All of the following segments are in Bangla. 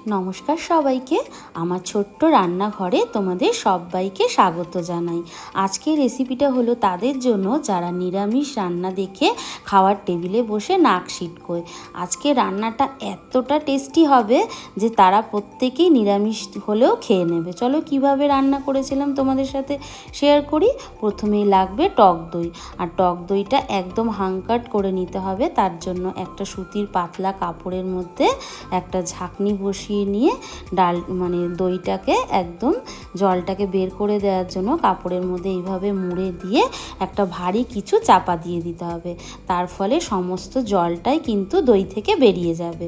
নমস্কার সবাইকে, আমার ছোট্ট রান্নাঘরে তোমাদের সবাইকে স্বাগত জানাই। আজকের রেসিপিটা হলো তাদের জন্য যারা নিরামিষ রান্না দেখে খাওয়ার টেবিলে বসে নাক সিটকোয়। আজকে রান্নাটা এতটা টেস্টি হবে যে তারা প্রত্যেকেই নিরামিষ হলেও খেয়ে নেবে। চলো কিভাবে রান্না করেছিলাম তোমাদের সাথে শেয়ার করি। প্রথমেই লাগবে টক দই, আর টক দইটা একদম হাংকাট করে নিতে হবে। তার জন্য একটা সুতির পাতলা কাপড়ের মধ্যে একটা ঝাঁকনি বসিয়ে নিয়ে দইটাকে একদম জলটাকে বের করে দেওয়ার জন্য কাপড়ের মধ্যে এইভাবে মুড়ে দিয়ে একটা ভারী কিছু চাপা দিয়ে দিতে হবে। তার ফলে সমস্ত জলটাই কিন্তু দই থেকে বেরিয়ে যাবে।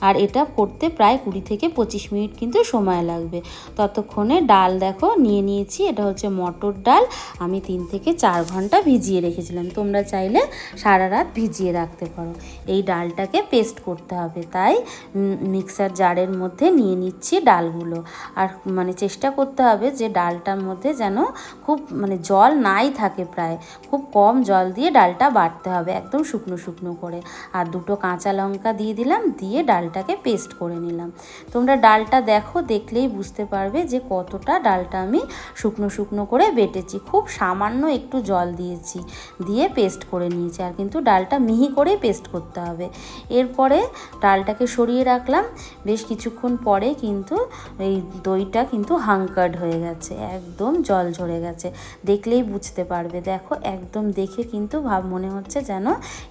আর এটা করতে প্রায় 20 থেকে 25 মিনিট কিন্তু সময় লাগবে। ততক্ষণে ডাল দেখো নিয়ে নিয়েছি, এটা হচ্ছে মটর ডাল। আমি 3 থেকে 4 ঘন্টা ভিজিয়ে রেখেছিলাম, তোমরা চাইলে সারা রাত ভিজিয়ে রাখতে পারো। এই ডালটাকে পেস্ট করতে হবে, তাই মিক্সার জারের মধ্যে নিয়ে নিচ্ছি ডালগুলো। আর চেষ্টা করতে হবে যে ডালটার মধ্যে যেন খুব জল নাই থাকে, প্রায় খুব কম জল দিয়ে ডালটা বাটতে হবে, একদম শুকনো শুকনো করে। আর 2টো কাঁচা লঙ্কা দিয়ে দিলাম, দিয়ে ডালটাকে পেস্ট করে নিলাম। তোমরা ডালটা দেখো, দেখলেই বুঝতে পারবে যে কতটা ডালটা আমি শুকনো শুকনো করে বেটেছি। খুব সামান্য একটু জল দিয়েছি, দিয়ে পেস্ট করে নিয়েছি। আর কিন্তু ডালটা মিহি করে পেস্ট করতে হবে। এরপরে ডালটাকে সরিয়ে রাখলাম। বেশ কিছুক্ষণ পরে কিন্তু এই দইটা কিন্তু হাংকার্ড হয়ে গেছে, একদম জল ঝরে গেছে। দেখলেই বুঝতে পারবে, দেখো একদম দেখে কিন্তু মনে হচ্ছে যেন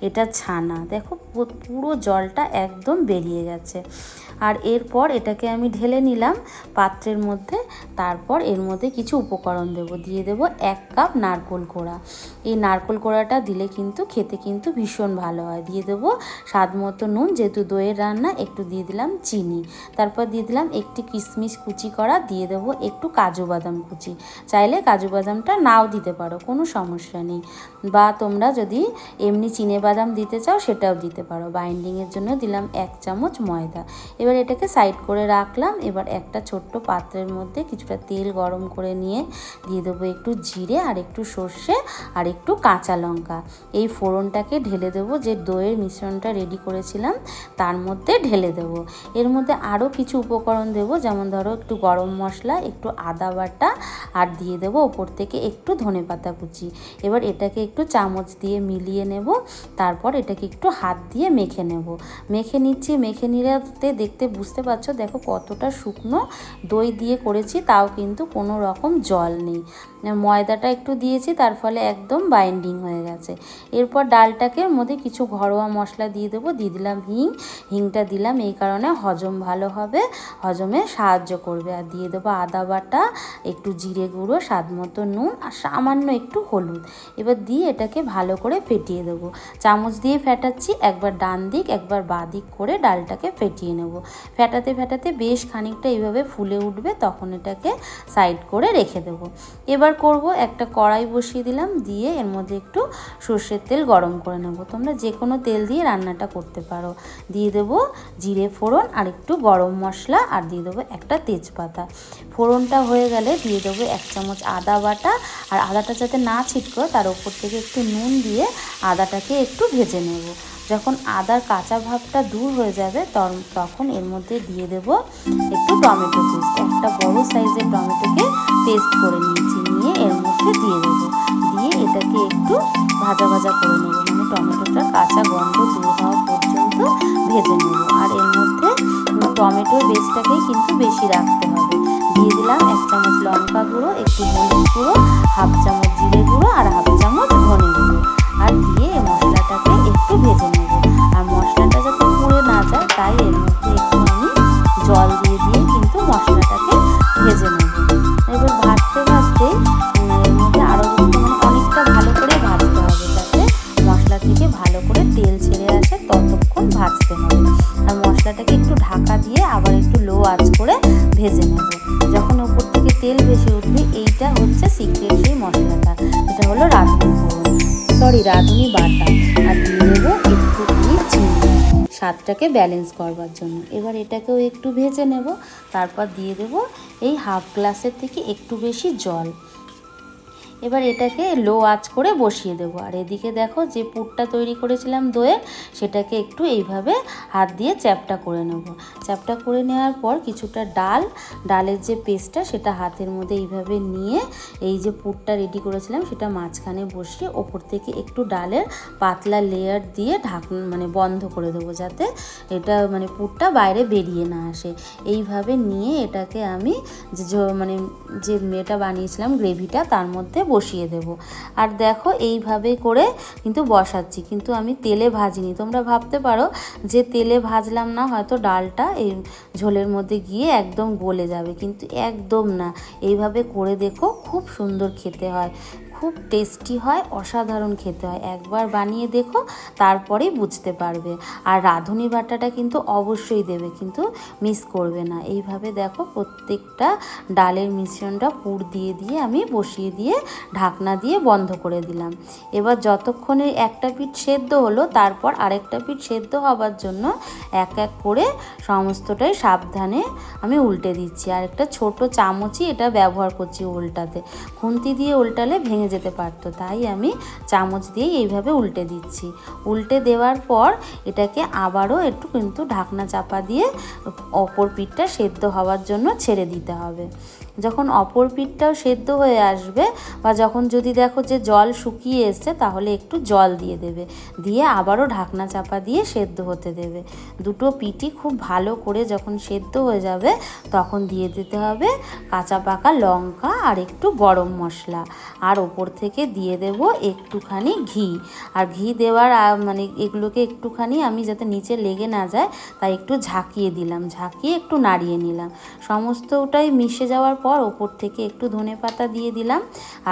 এটা ছানা। দেখো পুরো জলটা একদম বেরিয়ে গেছে। আর এরপর এটাকে আমি ঢেলে নিলাম পাত্রের মধ্যে। তারপর এর মধ্যে কিছু উপকরণ দিয়ে দেবো 1 কাপ নারকেল কোড়া। এই নারকেল কোড়াটা দিলে কিন্তু খেতে কিন্তু ভীষণ ভালো হয়। দিয়ে দেবো স্বাদ মতো নুন, যেহেতু দইয়ের রান্না, একটু দিয়ে দিলাম চিনি। তারপর দিয়ে দিলাম একটু কিশমিশ কুচি করা, দিয়ে দেবো একটু কাজু বাদাম কুচি। চাইলে কাজু বাদামটা নাও দিতে পারো, কোনো সমস্যা নেই। বা তোমরা যদি এমনি চিনে বাদাম দিতে চাও সেটাও দিতে পারো। বাইন্ডিংয়ের জন্য দিলাম 1 চামচ ময়দা। এবার এটাকে সাইড করে রাখলাম। এবার একটা ছোট্ট পাত্রের মধ্যে কিছুটা তেল গরম করে নিয়ে দিয়ে দেবো একটু জিরে, আর একটু সর্ষে, আর একটু কাঁচা লঙ্কা। এই ফোড়নটাকে ঢেলে দেবো, যে দইয়ের মিশ্রণটা রেডি করেছিলাম তার মধ্যে ঢেলে দেবো। এর মধ্যে আরও কিছু উপকরণ দেবো, যেমন ধরো একটু গরম মশলা, একটু আদা বাটা, আর দিয়ে দেবো ওপর থেকে একটু ধনেপাতা কুচি। এবার এটাকে একটু চামচ দিয়ে মিলিয়ে নেব। তারপর এটাকে একটু হাত দিয়ে মেখে নেব। মেখে নিচ্ছি। মেখে নিতে দেখতে বুঝতে পারছো, দেখো কতটা শুকনো দই দিয়ে করেছি, তাও কিন্তু কোনো রকম জল নেই। ময়দাটা একটু দিয়েছি, তার ফলে একদম বাইন্ডিং হয়ে গেছে। এরপর ডালটাকে মধ্যে কিছু ঘরোয়া মশলা দিয়ে দেবো। দিয়ে দিলাম হিংটা দিলাম এই কারণে হজম ভালো হবে, হজমে সাহায্য করবে। আর দিয়ে দেবো আদা বাটা, একটু জিরে গুঁড়ো, স্বাদ মতো নুন, আর সামান্য একটু হলুদ। এবার দিয়ে এটাকে ভালো করে ফেটিয়ে দেবো। চামচ দিয়ে ফেটাচ্ছি, একবার ডান দিক একবার বাঁ দিক করে ডালটাকে ফেটিয়ে নেব। ফেটাতে ফেটাতে বেশ খানিকটা এইভাবে ফুলে উঠবে, তখন এটাকে সাইড করে রেখে দেবো। এবার করব, একটা কড়াই বসিয়ে দিলাম, দিয়ে এর মধ্যে একটু সর্ষের তেল গরম করে নেব। তোমরা যে কোনো তেল দিয়ে রান্নাটা করতে পারো। দিয়ে দেবো জিরে ফোড়ন, আর একটু গরম মশলা, আর দিয়ে দেবো একটা তেজপাতা। ফোড়নটা হয়ে গেলে দিয়ে দেবো 1 চামচ আদা বাটা। আর আদাটা যাতে না ছিটকো, তার উপর থেকে একটু নুন দিয়ে আদাটাকে একটু ভেজে নেব। যখন আদার কাঁচা ভাবটা দূর হয়ে যাবে, তখন এর মধ্যে দিয়ে দেব একটু টমেটো পেস্ট। একটা বড় সাইজের টমেটোকে পেস্ট করে নিয়েছি, নিয়ে এর মধ্যে দিয়ে দেবো। দিয়ে এটাকে একটু ভাজা ভাজা করে নেব, টমেটোটা কাঁচা গন্ধ দূর হওয়া পর্যন্ত ভেজে নেব। আর এর মধ্যে টমেটোর বেসটাকেই কিন্তু বেশি রাখতে হবে। দিয়ে দিলাম 1 চামচ লঙ্কা গুঁড়ো, একটু হলুদ গুঁড়ো, 1/2 চামচ জিরে গুঁড়ো, আর 1/2 চামচ ধনে গুঁড়ো। আর দিয়ে এই মশলাটাকে একটু ভেজে নেব। আর মশলাটা যাতে পুড়ে না যায়, তাই এর মধ্যে একটু আমি জল দিয়ে কিন্তু মশলাটাকে ভেজে নেব। এবার ভাজতে ভাজতে এর মধ্যে আরও অনেকটা ভালো করে ভাজতে হবে, যাতে মশলা থেকে ভালো করে তেল ছেড়ে আসে, ততক্ষণ ভাজতে হবে। আর মশলাটাকে একটু ঢাকা দিয়ে আবার একটু লো আঁচ করে ভেজে নেব। যখন ওপর থেকে তেল ভেসে উঠবে, এইটা হচ্ছে সিক্রেট সেই মশলাটা। এটা হলো রাঁধুনি বাটা। আর দিয়ে দেবো একটুখানি চিনি, স্বাদটাকে ব্যালেন্স করবার জন্য। এবার এটাকেও একটু ভেজে নেব। তারপর দিয়ে দেব এই 1/2 গ্লাসের থেকে একটু বেশি জল। এবার এটাকে লো আঁচ করে বসিয়ে দেবো। আর এদিকে দেখো যে পুরটা তৈরি করেছিলাম দইয়ে, সেটাকে একটু এইভাবে হাত দিয়ে চ্যাপটা করে নেব। চ্যাপটা করে নেওয়ার পর কিছুটা ডালের যে পেস্টটা সেটা হাতের মধ্যে এইভাবে নিয়ে এই যে পুরটা রেডি করেছিলাম সেটা মাঝখানে বসিয়ে ওপর থেকে একটু ডালের পাতলা লেয়ার দিয়ে মানে বন্ধ করে দেবো, যাতে এটা মানে পুরটা বাইরে বেরিয়ে না আসে। এইভাবে নিয়ে এটাকে আমি যে মেয়েটা বানিয়েছিলাম গ্রেভিটা তার মধ্যে বসিয়ে দেব। আর দেখো এইভাবে করে কিন্তু বসাচ্ছি, কিন্তু আমি তেলে ভাজিনি। তোমরা ভাবতে পারো যে তেলে ভাজলাম না, হয়তো ডালটা এই ঝোলের মধ্যে গিয়ে একদম গলে যাবে, কিন্তু একদম না। এইভাবে করে দেখো, খুব সুন্দর খেতে হয়, খুব টেস্টি হয়, অসাধারণ খেতে হয়। একবার বানিয়ে দেখো, তারপরেই বুঝতে পারবে। আর রাঁধুনি বাটাটা কিন্তু অবশ্যই দেবে, কিন্তু মিস করবে না। এইভাবে দেখো প্রত্যেকটা ডালের মিশ্রণটা পুর দিয়ে দিয়ে আমি বসিয়ে দিয়ে ঢাকনা দিয়ে বন্ধ করে দিলাম। এবার যতক্ষণে একটা পিঠ সেদ্ধ হলো, তারপর আরেকটা পিঠ সেদ্ধ হবার জন্য এক এক করে সমস্তটাই সাবধানে আমি উল্টে দিচ্ছি। আর একটা ছোট চামচই এটা ব্যবহার করছি উল্টাতে, খুন্তি দিয়ে উল্টালে ভেঙে যেতে পারতো, তাই আমি চামচ দিয়েই এইভাবে উল্টে দিচ্ছি। উল্টে দেওয়ার পর এটাকে আবারও একটু কিন্তু ঢাকনা চাপা দিয়ে অপর পিঠটা সেদ্ধ হওয়ার জন্য ছেড়ে দিতে হবে। যখন অপর পিঠটাও সেদ্ধ হয়ে আসবে, বা যখন যদি দেখো যে জল শুকিয়ে এসছে, তাহলে একটু জল দিয়ে দেবে, দিয়ে আবারও ঢাকনা চাপা দিয়ে সেদ্ধ হতে দেবে। দুটো পিঠই খুব ভালো করে যখন সেদ্ধ হয়ে যাবে, তখন দিয়ে দিতে হবে কাঁচা পাকা লঙ্কা আর একটু গরম মশলা, আর ওপর থেকে দিয়ে দেব একটুখানি ঘি। আর ঘি দেওয়ার মানে এগুলোকে একটুখানি আমি যাতে নিচে লেগে না যায়, তাই একটু ঝাঁকিয়ে দিলাম, ঝাঁকিয়ে একটু নাড়িয়ে নিলাম। সমস্তটাই মিশে যাওয়ার পর ওপর থেকে একটু ধনেপাতা দিয়ে দিলাম,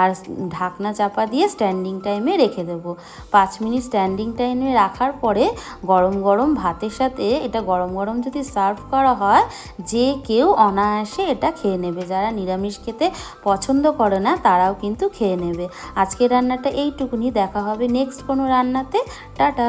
আর ঢাকনা চাপা দিয়ে স্ট্যান্ডিং টাইমে রেখে দেব। 5 মিনিট স্ট্যান্ডিং টাইমে রাখার পরে গরম গরম ভাতের সাথে এটা গরম গরম যদি সার্ভ করা হয়, যে কেউ অনায়াসে এটা খেয়ে নেবে। যারা নিরামিষ খেতে পছন্দ করে না, তারাও কিন্তু খেয়ে নেবে। আজকের রান্নাটা এইটুকুনি, দেখা হবে নেক্সট কোনো রান্নাতে। টাটা।